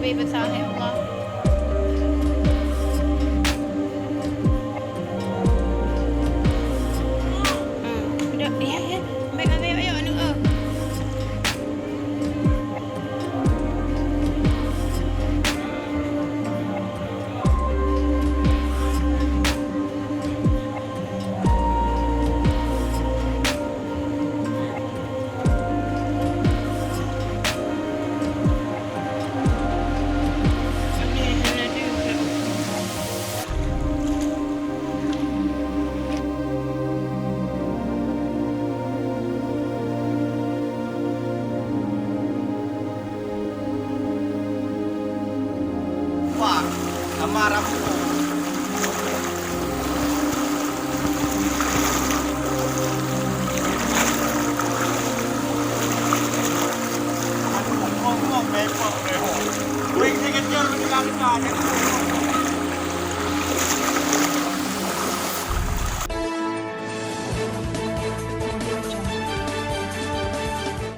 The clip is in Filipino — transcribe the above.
Sabi basahan ya Allah. Udah ya ya. Baik ayo ayo anu Amarah po. Ngomong, mepo. Wait, sige, Jor, hindi kami sa akin.